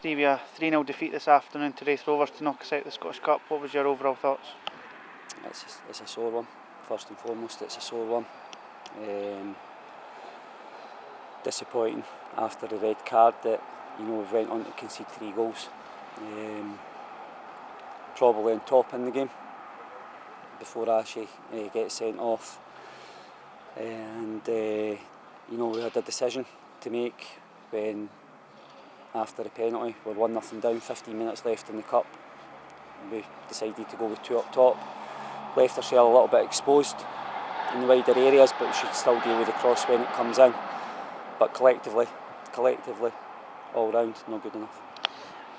Stevie, a 3-0 defeat this afternoon to Raith Rovers to knock us out of the Scottish Cup. What was your overall thoughts? It's a sore one. First and foremost, it's a sore one. Disappointing after the red card that we went on to concede 3 goals. Probably on top in the game before Ashley gets sent off, and we had a decision to make when, after the penalty, we're 1-0 down, 15 minutes left in the cup. We decided to go with 2 up top, left ourselves a little bit exposed in the wider areas, but we should still deal with the cross when it comes in. But collectively, all round, not good enough.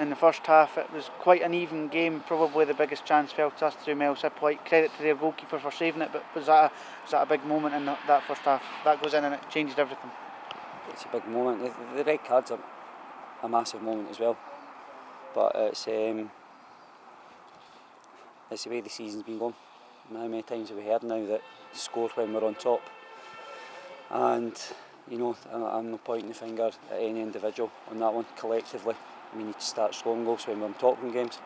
In the first half, it was quite an even game. Probably the biggest chance fell to us through Mel Siplite. Credit to their goalkeeper for saving it, but was that a big moment in that first half? That goes in and it changed everything. It's a big moment. The red card's a massive moment as well. But it's the way the season's been going. How many times have we heard now that score when we're on top? And I'm not pointing the finger at any individual on that one. Collectively, we need to start scoring goals when we're on top in games,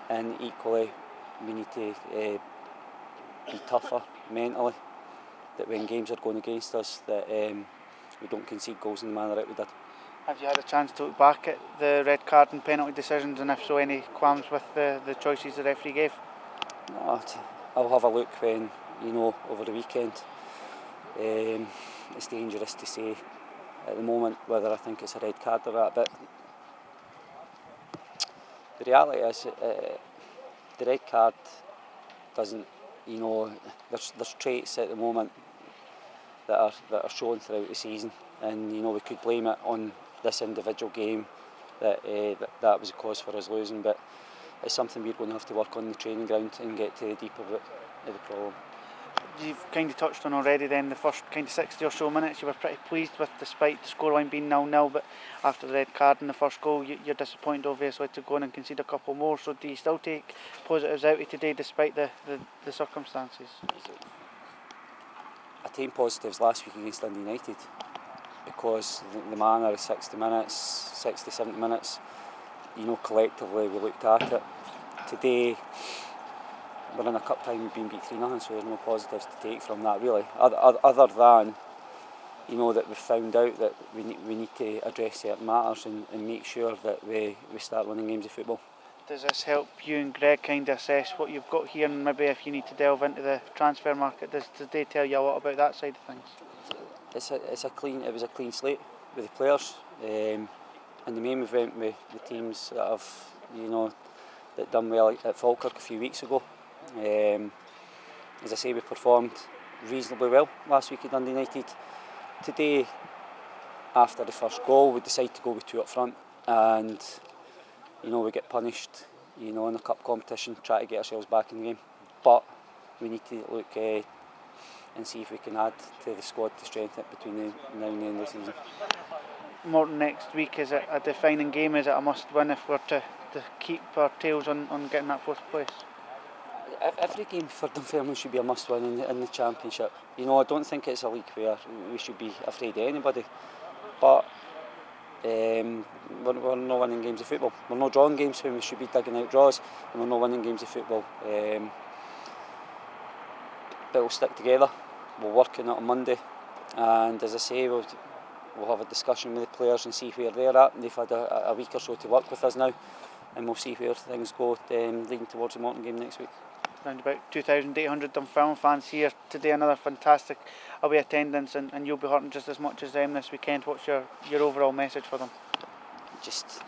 and equally we need to be tougher mentally, that when games are going against us that we don't concede goals in the manner that we did. Have you had a chance to look back at the red card and penalty decisions, and if so, any qualms with the choices the referee gave? No, I'll have a look when, over the weekend. It's dangerous to say at the moment whether I think it's a red card or not, but the reality is the red card doesn't, there's traits at the moment that are shown throughout the season, and we could blame it on this individual game that was a cause for us losing, but it's something we're going to have to work on in the training ground and get to the deeper root of the problem. You've kind of touched on already then the first kind of 60 or so minutes you were pretty pleased with, despite the scoreline being 0-0, but after the red card and the first goal you're disappointed obviously to go on and concede a couple more. So do you still take positives out of today despite the circumstances? I take positives last week against Dundee United because the manner of 60 minutes, 60, 70 minutes, collectively we looked at it. Today we're in a cup time, we've been beat 3-0, so there's no positives to take from that really, other than that we've found out that we need to address certain matters and make sure that we start winning games of football. Does this help you and Greg kind of assess what you've got here, and maybe if you need to delve into the transfer market, does they tell you a lot about that side of things? It was a clean slate with the players, and the main event with the teams that have that done well at Falkirk a few weeks ago. As I say, we performed reasonably well last week at Dundee United. Today, after the first goal, we decided to go with 2 up front, and we get punished in a cup competition, try to get ourselves back in the game, but we need to look and see if we can add to the squad to strengthen it between now and the end of the season. Morton next week, is it a defining game? Is it a must win if we're to keep our tails on getting that 4th place? Every game for Dunfermline should be a must win in the Championship. I don't think it's a league where we should be afraid of anybody, but we're not winning games of football. We're not drawing games when we should be digging out draws, and we're not winning games of football. But we'll stick together, we'll work on it on Monday, and as I say, we'll have a discussion with the players and see where they're at. They've had a week or so to work with us now, and we'll see where things go leading towards the Morton game next week. Around about 2,800 Dunfermline fans here today, another fantastic away attendance, and you'll be hurting just as much as them this weekend. What's your overall message for them? Just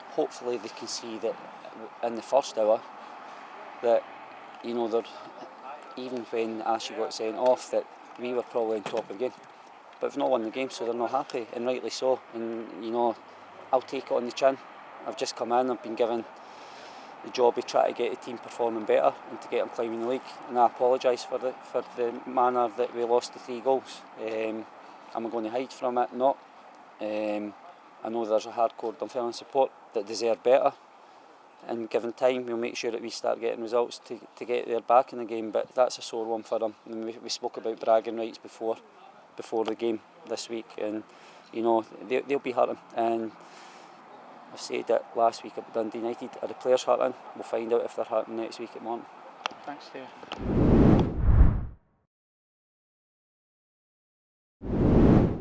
hopefully they can see that in the first hour that they're, even when Ashley got sent off, that we were probably on top of the game, but we've not won the game, so they're not happy, and rightly so. And I'll take it on the chin. I've just come in, I've been given the job of trying to get the team performing better and to get them climbing the league, and I apologise for the manner that we lost the 3 goals. Am I going to hide from it? No. I know there's a hardcore Dunfermline support that deserve better, and given time we'll make sure that we start getting results to get there back in the game, but that's a sore one for them. And we spoke about bragging rights before the game this week, and they'll be hurting, and I've said it last week at Dundee United. Are the players hurting? We'll find out if they're hurting next week at Morton. Thanks, Steve.